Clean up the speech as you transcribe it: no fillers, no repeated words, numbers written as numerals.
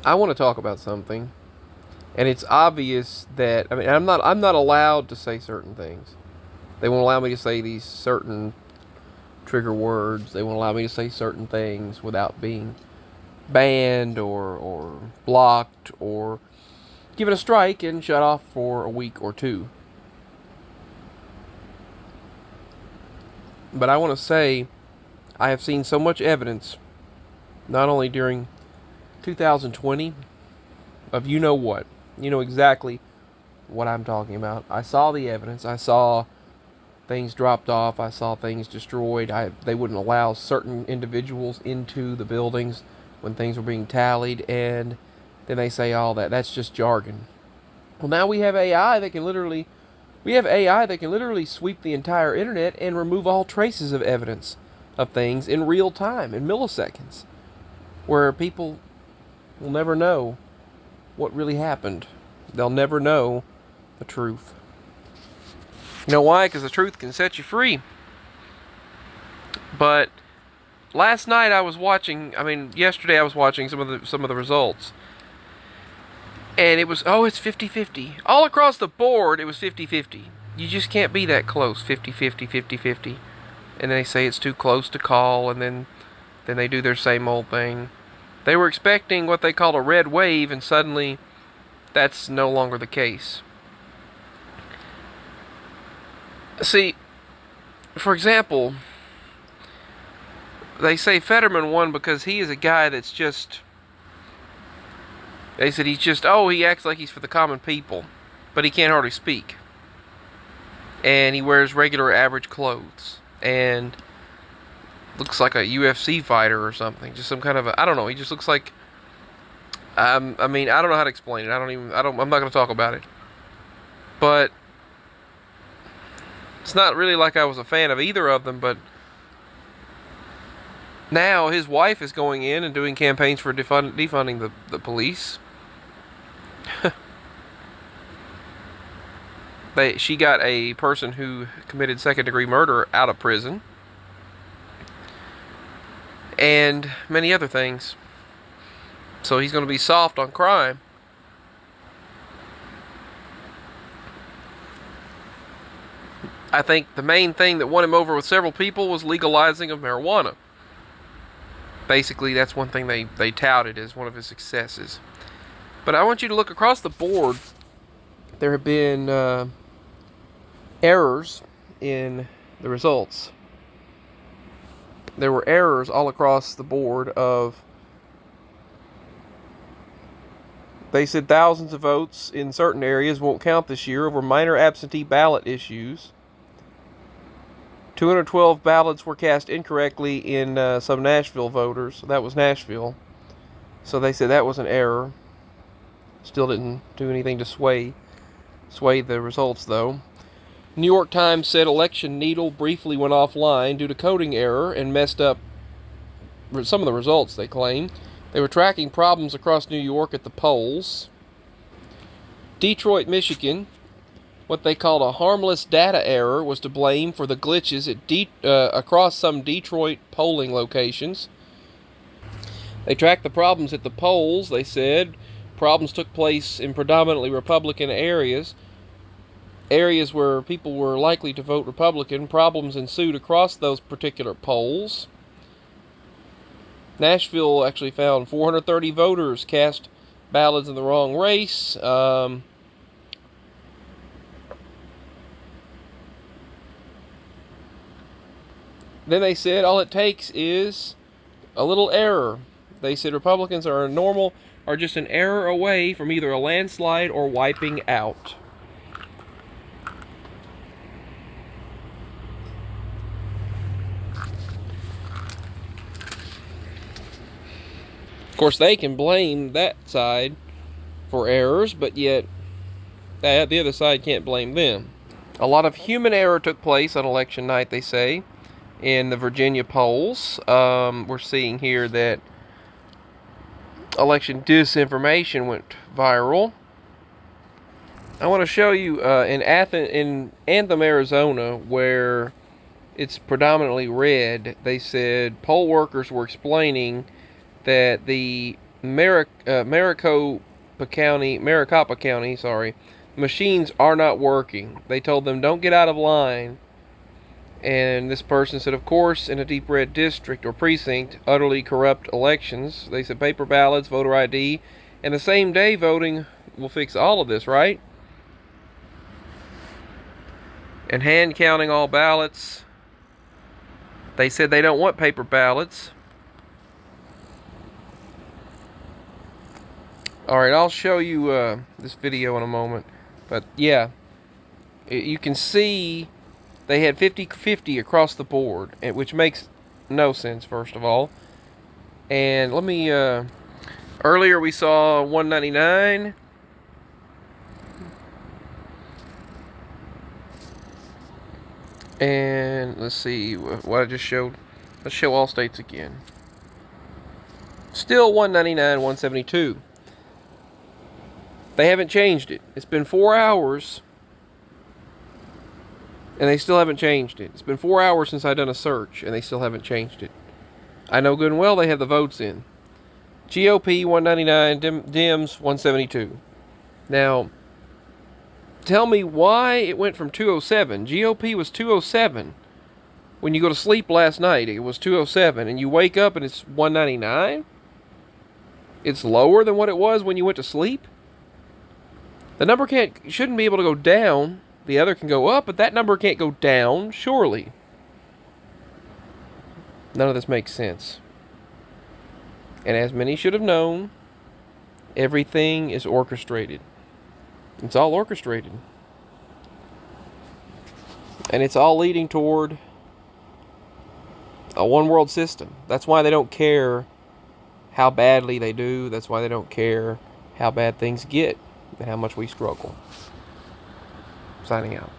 I want to talk about something, and it's obvious that I'm not allowed to say certain things. They won't allow me to say these certain trigger words. They won't allow me to say certain things without being banned or blocked or given a strike and shut off for a week or two. But I want to say I have seen so much evidence, not only during 2020, of you know what. You know exactly what I'm talking about. I saw the evidence. I saw things dropped off. I saw things destroyed. They wouldn't allow certain individuals into the buildings when things were being tallied, and then they say all that. That's just jargon. Well, now we have AI that can literally sweep the entire internet and remove all traces of evidence of things in real time, in milliseconds, where people will never know what really happened. They'll never know the truth. You know why? Because the truth can set you free. But yesterday I was watching some of the results. And it's 50-50. All across the board, it was 50-50. You just can't be that close, 50-50, 50-50. And then they say it's too close to call, and then they do their same old thing. They were expecting what they call a red wave, and suddenly that's no longer the case. See, for example, they say Fetterman won because he is a guy that's just... They said he acts like he's for the common people, but he can't hardly speak. And he wears regular average clothes, and looks like a UFC fighter or something. Just some kind of I don't know, he just looks like... I don't know how to explain it. I'm not going to talk about it. But it's not really like I was a fan of either of them, but now his wife is going in and doing campaigns for defunding the police. She got a person who committed second-degree murder out of prison, and many other things. So he's going to be soft on crime. I think the main thing that won him over with several people was legalizing of marijuana. Basically, that's one thing they touted as one of his successes. But I want you to look across the board. There have been errors in the results. There were errors all across the board of... They said thousands of votes in certain areas won't count this year over minor absentee ballot issues. 212 ballots were cast incorrectly in some Nashville voters. That was Nashville. So they said that was an error. Still didn't do anything to sway the results, though. New York Times said election needle briefly went offline due to coding error and messed up some of the results, they claim. They were tracking problems across New York at the polls. Detroit, Michigan, what they called a harmless data error, was to blame for the glitches across some Detroit polling locations. They tracked the problems at the polls, they said. Problems took place in predominantly Republican areas where people were likely to vote Republican. Problems ensued across those particular polls. Nashville actually found 430 voters cast ballots in the wrong race. Then they said all it takes is a little error. They said Republicans are just an error away from either a landslide or wiping out. Of course, they can blame that side for errors, but yet the other side can't blame them. A lot of human error took place on election night, they say, in the Virginia polls. We're seeing here that election disinformation went viral. I want to show you in Anthem, Arizona, where it's predominantly red. They said poll workers were explaining that the Maricopa County, sorry, machines are not working. They told them, don't get out of line. And this person said, of course, in a deep red district or precinct, utterly corrupt elections. They said paper ballots, voter ID, and the same day voting will fix all of this, right? And hand counting all ballots. They said they don't want paper ballots. Alright, I'll show you this video in a moment. But yeah, you can see they had 50-50 across the board, which makes no sense, first of all. And let me, earlier we saw 199. And let's see what I just showed. Let's show all states again. Still 199, 172. They haven't changed it. It's been 4 hours, and they still haven't changed it. It's been 4 hours since I've done a search, and they still haven't changed it. I know good and well they have the votes in. GOP 199, Dems 172. Now, tell me why it went from 207. GOP was 207. When you go to sleep last night, it was 207, and you wake up and it's 199? It's lower than what it was when you went to sleep? The number shouldn't be able to go down. The other can go up, but that number can't go down, surely. None of this makes sense. And as many should have known, everything is orchestrated. It's all orchestrated. And it's all leading toward a one world system. That's why they don't care how badly they do. That's why they don't care how bad things get and how much we struggle. Signing out.